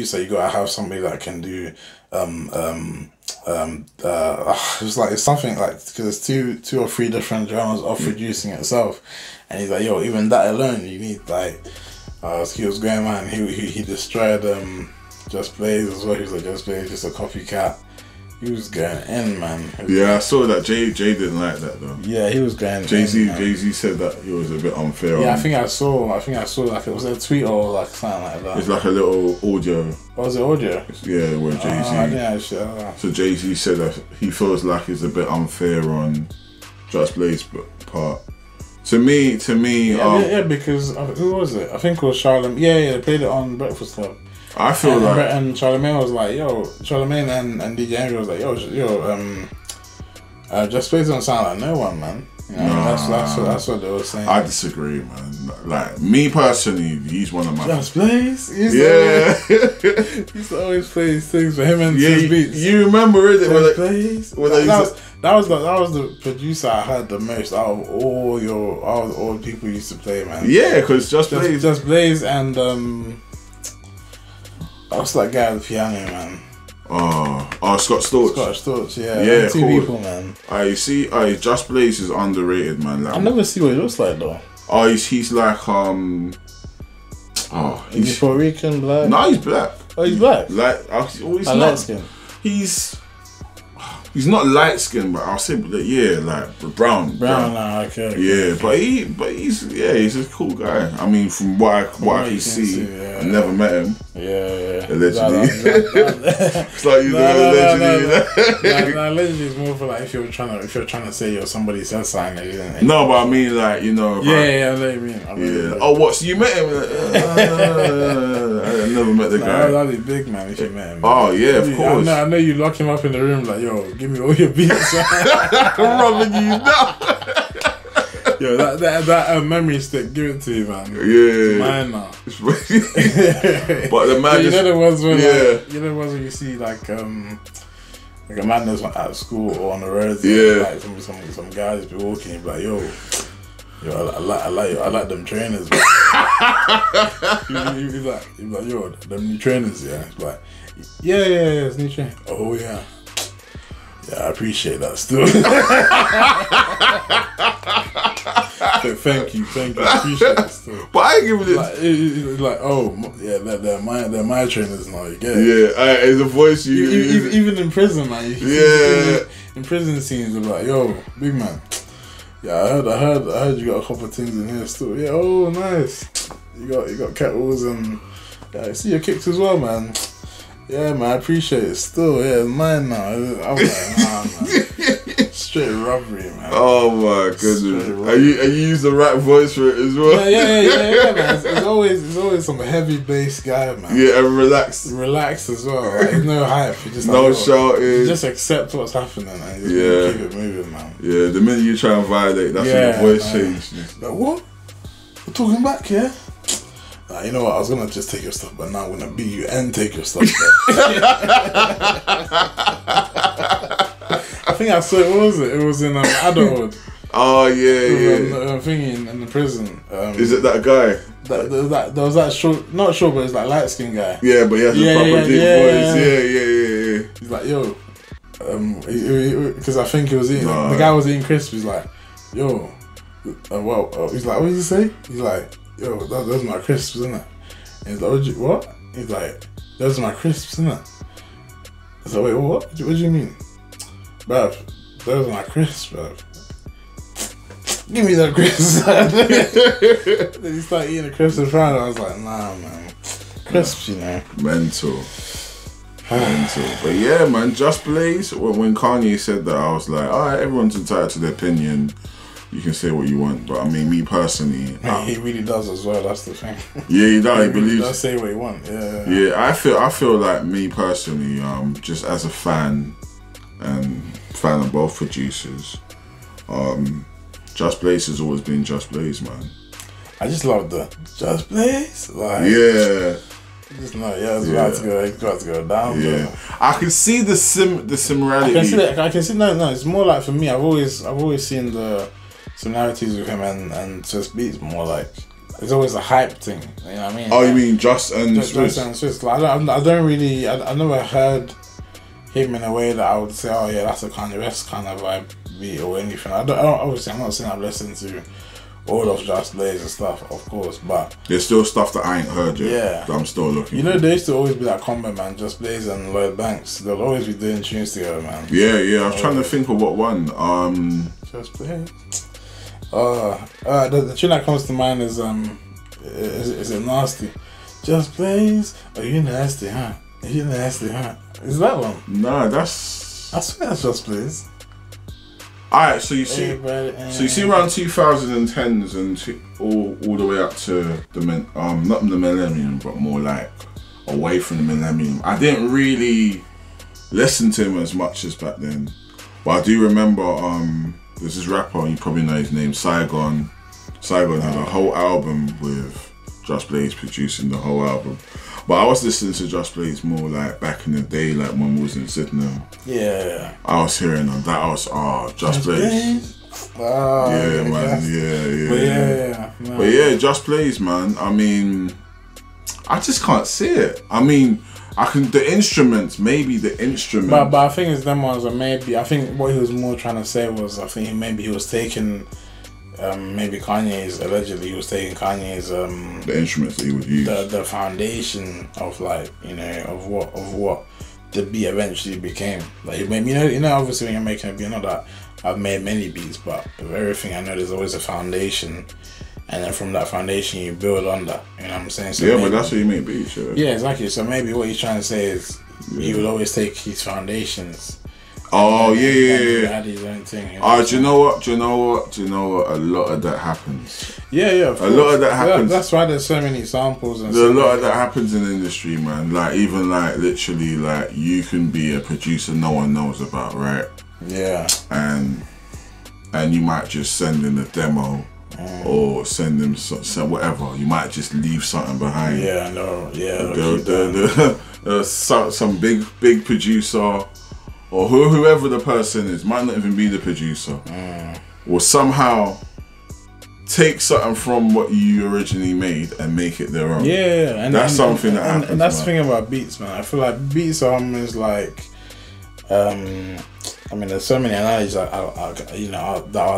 So you gotta have somebody that can do it's like it's something like because it's two or three different genres of producing itself, and he's like, yo, even that alone you need like he was going, man, he destroyed Just Blaze as well. He was like, Just Blaze just a copycat. He was going in, man. Yeah, I saw that. Jay didn't like that though. Yeah, he was going. Jay-Z said that it was a bit unfair. Yeah, I think I saw like it was a tweet or like something like that. It's like a little audio. What was it, audio? Yeah, where Jay-Z. So Jay-Z said that he feels like it's a bit unfair on Just Blaze part. To me, yeah, because who was it? I think it was Charlamagne. Yeah, they played it on Breakfast Club. I feel like and Charlamagne was like, yo, Charlamagne and DJ Envy was like, yo, Just Blaze don't sound like no one, man. You know, that's what they were saying. I disagree, man. Like me personally, he's one of my Just Blaze. He used to always play these things for him and his beats. You remember it? Just Blaze. That was the producer I heard the most out of all the people used to play, man. Yeah, because Just Blaze and what's that guy with the piano, man? Oh, Scott Storch. Scott Storch, yeah. Two cool. people, man. Just Blaze is underrated, man. Like, I never see what he looks like though. Oh, he's like Is he Puerto Rican, black? No, he's black. Oh, he's black. Like, light skin. He's not light skinned, but I'll say, like brown. Okay. Yeah, but he's a cool guy. I mean, from what I can see, I never met him. Yeah. Allegedly. It's like you allegedly. Allegedly is more for like if you're trying to say you're somebody says something. No, but I mean, like, you know. Yeah, I know what you mean. Oh, what? So you met him? I never met the guy. That'd be big, man, if you met him. Oh yeah, of course. I know you lock him up in the room like, yo, give me all your beats. I'm robbing you now. Yo, that memory stick, give it to you, man. Yeah, it's mine now. But the man, you know the ones when when you see like a man that's at school or on the road, like some guys be walking, you be like, yo, I like them trainers. you be like, yo, them new trainers, yeah. It's like, yeah, it's new trainers. Oh yeah. Yeah, I appreciate that still. Thank you, I appreciate it still. But I ain't giving it. It's like, oh yeah, they're my trainers now. You get it? Yeah, it's a voice you even in prison, man. In prison scenes, they're like, yo, big man. Yeah, I heard you got a couple of things in here still. Yeah, oh nice. You got kettles and I see your kicks as well, man. Yeah, man, I appreciate it still. Yeah, it's mine now. I was like, nah, man. Straight robbery, man. Oh my goodness. And you use the right voice for it as well? Yeah, man. It's always some heavy bass guy, man. Yeah, and relaxed. Relaxed as well. Like, there's no hype. You just no shouting. You just accept what's happening and just keep it moving, man. Yeah, the minute you try and violate, that's when the voice changes. Like, what? We're talking back, yeah? Nah, you know what? I was gonna just take your stuff, but now I'm gonna beat you and take your stuff. I think I saw it. What was it? It was in Adulthood. Oh yeah. I'm thinking in the prison. Is it that guy? There was that short, not short, but it's like light skinned guy. Yeah, but he has a proper deep voice. Yeah. He's like, yo, because I think he was eating. The guy was eating crisps. He's like, yo, he's like, what did he say? He's like, yo, those are my crisps, isn't it? And he's like, what? He's like, those are my crisps, isn't it? I said, wait, what? What do you mean? Bruv, those are my crisps, bruv. Give me that crisps. Then he started eating the crisps in front of me. I was like, nah, man. Crisps, you know. Mental. But yeah, man, Just Blaze, when Kanye said that, I was like, alright, everyone's entitled to their opinion. You can say what you want, but I mean, me personally, he really does as well. That's the thing. Yeah, he does. He believes. He does say what he wants. Yeah. Yeah, I feel like me personally, just as a fan and fan of both producers, Just Blaze has always been Just Blaze, man. I just love the Just Blaze. Like, yeah. Just know, it's about to go down. Yeah, bro. I can see the similarity. I can see. No. It's more like for me. I've always seen the similarities with him and Swiss Beats more like it's always a hype thing. You know what I mean? Oh, you mean Just and Just Swiss? and Swiss. Like, I don't really. I never heard him in a way that I would say, oh yeah, that's a Kanye West kind of vibe beat or anything. I don't obviously, I'm not saying I've listened to all of Just Blaze and stuff, of course, but there's still stuff that I ain't heard yet. Yeah, that I'm still looking. You know, there used to always be that combo, man. Just Blaze and Lloyd Banks. They'll always be doing tunes together, man. Yeah. I was trying to think of what one. Just Blaze. The tune that comes to mind is it Nasty? Just Blaze. Are you nasty, huh? Are you nasty, huh? Is that one? Nah, I swear that's Just Blaze. Alright, so you see around 2010s and all the way up to not the millennium, but more like away from the millennium. I didn't really listen to him as much as back then, but I do remember there's this rapper, you probably know his name, Saigon. Saigon had a whole album with Just Blaze producing the whole album. But I was listening to Just Blaze more like back in the day, like when we was in Sydney. Yeah. I was hearing that. I was Just Blaze. Oh, yeah, man. Yeah. No. But yeah, Just Blaze, man. I mean, I just can't see it. I mean, the instruments. But I think it's them ones, or maybe I think what he was more trying to say was, I think maybe he was taking. Maybe allegedly he was taking Kanye's the instruments that he would use, the foundation of, like, you know, of what the beat eventually became. Like, you know, obviously when you're making a beat, not that I've made many beats, but with everything I know, there's always a foundation, and then from that foundation you build on that. You know what I'm saying? So yeah, but that's what you make beats. Yeah, exactly. So maybe what he's trying to say is he would always take his foundations. Oh yeah. Add his own thing. Do you know what? A lot of that happens. Yeah. A lot of that happens. That's why there's so many samples and. There's a lot of that happens in the industry, man. Like, even like literally, like, you can be a producer no one knows about, right? Yeah. And you might just send in a demo. Or send them whatever. You might just leave something behind. Yeah, I know. Yeah. Some big producer, or whoever the person is, might not even be the producer, will somehow take something from what you originally made and make it their own. Yeah, and that's something that happens. And that's the thing about beats, man. I feel like beats are almost like, I mean, there's so many analogies that are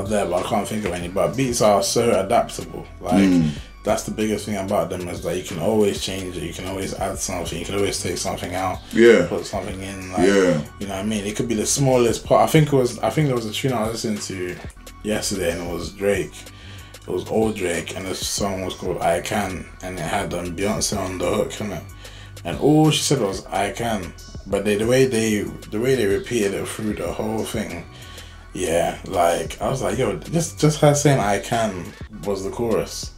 there, but I can't think of any. But beats are so adaptable. Like, that's the biggest thing about them, is that you can always change it. You can always add something. You can always take something out. Yeah. Put something in. Like, yeah. You know what I mean? It could be the smallest part. I think there was a tune I listened to yesterday, and it was Drake. It was old Drake, and the song was called I Can, and it had Beyonce on the hook, innit? And all she said was I can. But the way they repeated it through the whole thing, yeah, like, I was like, yo, just her saying I can was the chorus,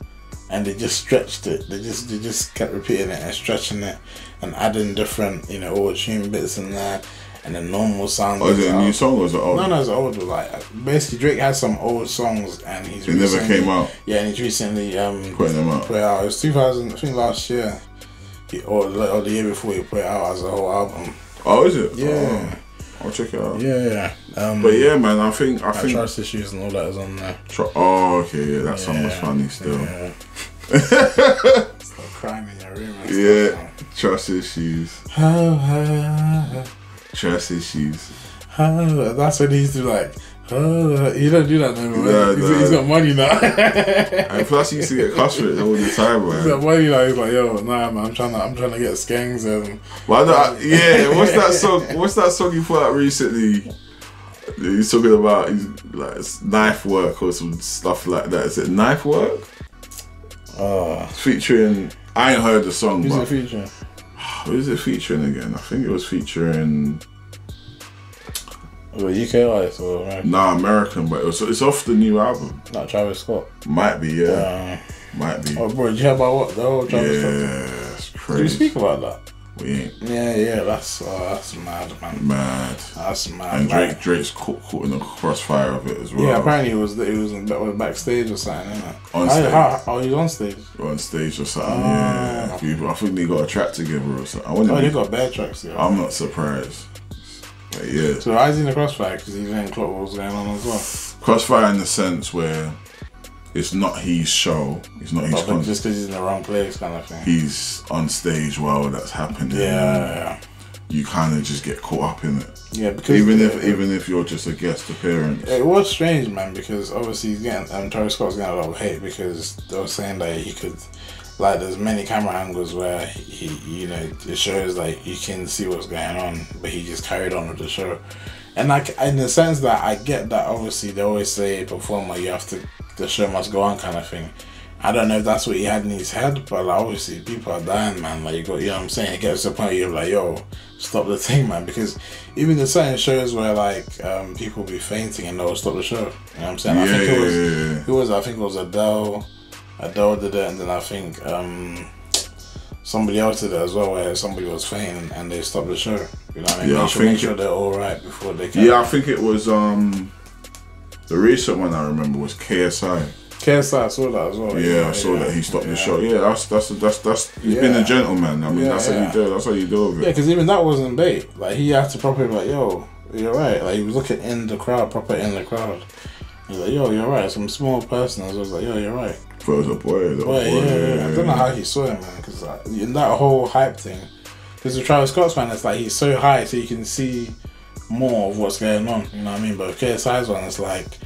and they just stretched it. They just kept repeating it and stretching it and adding different, you know, auto-tune bits in there, and then normal sounds. Oh, is it a new song or is it old? No, it's old. Like, basically, Drake has some old songs, and it never came out. Yeah, and he's recently putting them out. Put it out. It was 2000, I think, last year. Or the year before, he put it out as a whole album. Oh, is it? Yeah. Oh, I'll check it out. Yeah. But yeah, man, I think Trust Issues and all that is on there. Okay, yeah, that song was funny still. Yeah. Stop crying in your room. Yeah, Trust Issues. Trust Issues. That's what he used to like. You don't do that no more. He's got money now. And plus, he used to get cussed for it all the time, man. He's got money now. He's like, yo, nah, man, I'm trying to get skanks and. What's that song you put out recently? He's talking about knife work or some stuff like that. Is it Knife Work? Featuring. I ain't heard the song. Who's it featuring? Who is it featuring again? I think it was featuring. UK artist or American? Nah, American, but it's off the new album. Not Travis Scott. Might be, yeah. Might be. Oh, bro, did you hear about what? The whole Travis Scott? Yeah, it's crazy. Did we speak about that? We ain't. Yeah, that's mad, man. Mad. That's mad. And Drake's caught in the crossfire of it as well. Yeah, apparently he was backstage or something, isn't it? On stage. He was on stage? On stage or something, yeah. I think they got a track together or something. They got bare tracks together. I'm not surprised. But yeah. So why is he in the crossfire? Because he didn't clock what was going on as well? Crossfire in the sense where it's not his show. It's not his content. Just because he's in the wrong place, kind of thing. He's on stage while that's happening. Yeah. You kind of just get caught up in it. Yeah, because even if you're just a guest appearance. It was strange, man, because obviously he's getting Travis Scott's getting a lot of hate because they were saying that he could, like, there's many camera angles where he you know, it shows like you can see what's going on, but he just carried on with the show. And like, in the sense that I get that obviously they always say performer, you have to, the show must go on kind of thing. I don't know if that's what he had in his head, but like, obviously people are dying, man. Like, you got, you know what I'm saying? It gets to the point where you're like, yo, stop the thing, man. Because even the certain shows where like people be fainting and they'll stop the show. You know what I'm saying? I think it was Adele. Adele did it, and then I think somebody else did it as well, where somebody was fainting and they stopped the show. You know what I mean? Yeah, make sure they're all right before they can. Yeah, I think it was the recent one I remember was KSI. KSI, I saw that as well. Yeah, I saw that he stopped the show. Yeah, that's he's been a gentleman. I mean, that's how you do. That's how you do with it. Yeah, because even that wasn't bait. Like, he had to properly be like, yo, you're right. Like, he was looking in the crowd, proper in the crowd. He's like, yo, you're right. Some small person. I was like, yo, you're right. But it was a boy. Yeah. I don't know how he saw it, man. Because like, in that whole hype thing, because the Travis Scott's one, it's like he's so high so you can see more of what's going on. You know what I mean? But KSI's one, it's like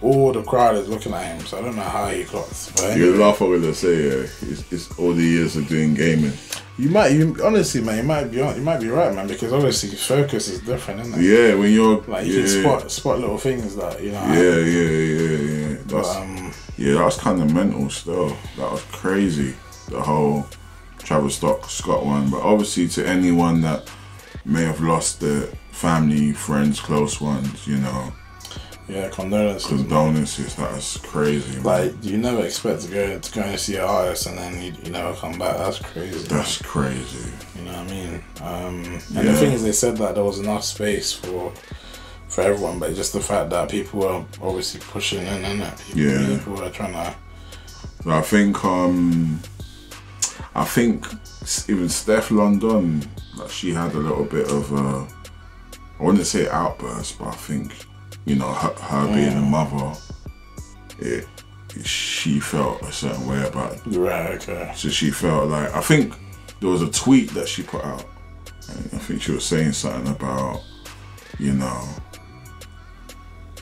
all the crowd is looking at him, so I don't know how he clocks. But anyway. You laugh at what they say, it's all the years of doing gaming. Honestly, man, you might be right, man, because obviously focus is different, isn't it? Yeah, when you're like, you can spot little things that, you know. Yeah. That was kind of mental still. That was crazy, the whole Travis Scott one. But obviously, to anyone that may have lost their family, friends, close ones, you know. Yeah, condolences. Condolences, that's crazy. Like, you never expect to go and see an artist and then you never come back. That's crazy. That's crazy. You know what I mean? And the thing is, they said that there was enough space for everyone, but just the fact that people were obviously pushing in, innit? People were trying to. So I think even Steph London, like, she had a little bit of I wouldn't say outburst, but I think, you know, her being a mother, she felt a certain way about it. Right, okay. So she felt like, I think there was a tweet that she put out, and I think she was saying something about, you know,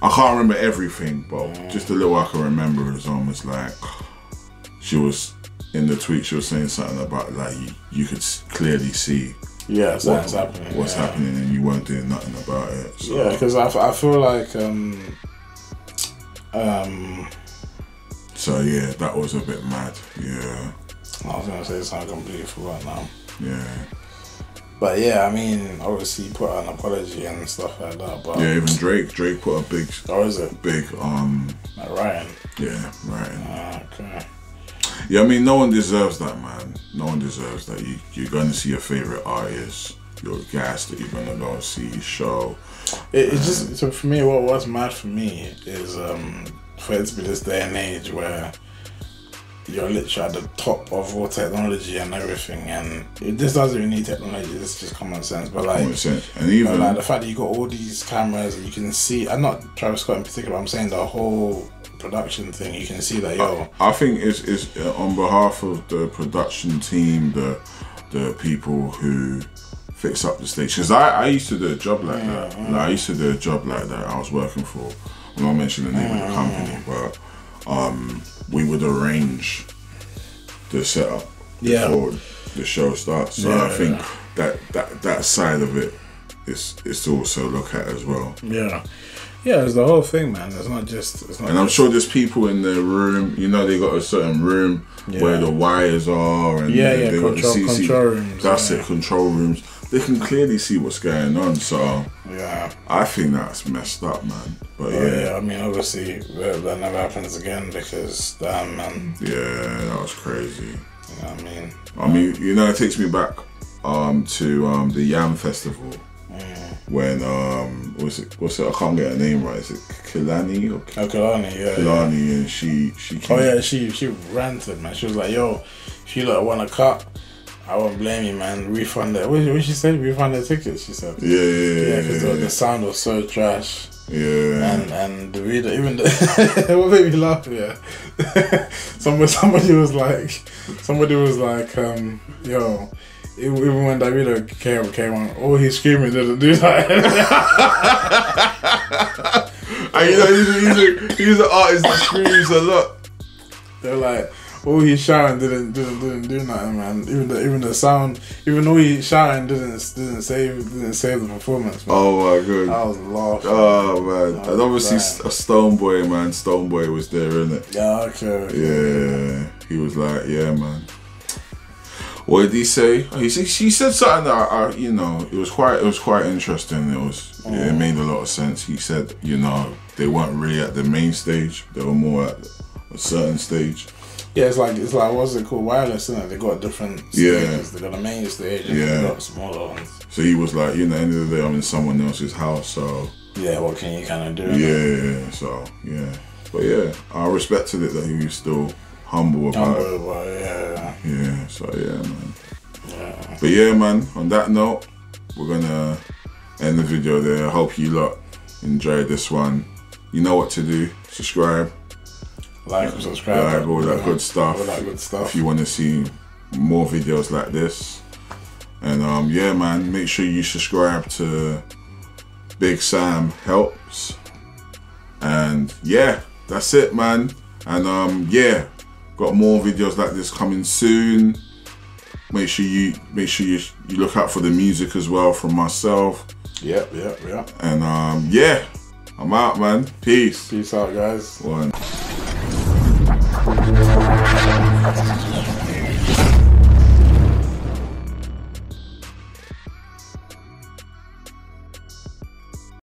I can't remember everything, but just a little I can remember is almost like, she was, in the tweet, she was saying something about, like, you could clearly see what's happening, and you weren't doing nothing about it. So. Yeah, because I feel like so yeah, that was a bit mad. Yeah, I was gonna say something completely forgot now. Yeah, but yeah, I mean, obviously he put out an apology and stuff like that. But yeah, even Drake put a big. Oh, is it big? Like Ryan. Yeah, Ryan. Okay. Yeah, I mean, no one deserves that, man. No one deserves that. You're going to see your favorite artist, your guest that you're going to go and see his show. It's just, so for me, what's mad for me is for it to be this day and age where you're literally at the top of all technology and everything, and this doesn't even need technology, it's just common sense. But like, common sense. And even like the fact that you got all these cameras and you can see, and not Travis Scott in particular, I'm saying the whole production thing, you can see that, yo. I think it's on behalf of the production team, the people who fix up the stage. Because I used to do a job like that. Like, I used to do a job like that. I was working for, I'm not mentioning the name of the company, but we would arrange the setup before the show starts. So I think that side of it is to also look at as well. Yeah, it's the whole thing, man. It's not just. And I'm sure there's people in their room. You know, they got a certain room where the wires are, and they got the control rooms. That's it, control rooms. They can clearly see what's going on. So I think that's messed up, man. But I mean, obviously that never happens again because damn, man. Yeah, that was crazy. You know what I mean? I mean, you know, it takes me back to the Yam Festival. When what's it? I can't get her name right. Is it Kehlani? Kehlani, yeah. Kehlani, and she came. Oh yeah, she ranted, man. She was like, "Yo, if you want to cut, I won't blame you, man. Refund it. What she said? Refund the tickets. She said. Yeah. Because the sound was so trash. Yeah. And the reader, even what made me laugh? Yeah. somebody was like, yo. Even when Davido came on, all he screaming didn't do that. And you know, he's an artist that screams a lot. They're like, all he shouting didn't do nothing, man. Even the sound, even all he shouting didn't save the performance, man. Oh my god, I was laughing. Oh man, and obviously a Stonebwoy, man. Stonebwoy was there, innit? Yeah, okay. Yeah, he was like, yeah, man. What did he say? He said something that you know, it was quite interesting. It made a lot of sense. He said, you know, they weren't really at the main stage; they were more at a certain stage. Yeah, it's like what's it called? Wireless, isn't it? They got different stages. They got a main stage and they got smaller ones. So he was like, you know, at the end of the day, I'm in someone else's house, so yeah, what can you kind of do? Yeah, so yeah, but yeah, I respected it that he was still humble about it. Yeah, so yeah, man. Yeah. But yeah, man, on that note, we're gonna end the video there. I hope you lot enjoyed this one. You know what to do. Subscribe. Like and subscribe. Like all that good stuff. All that good stuff. If you want to see more videos like this. And yeah, man, make sure you subscribe to Bigsamhelps. And yeah, that's it, man. And yeah, got more videos like this coming soon. Make sure you look out for the music as well from myself. Yep. And yeah, I'm out, man. Peace. Peace out, guys. One.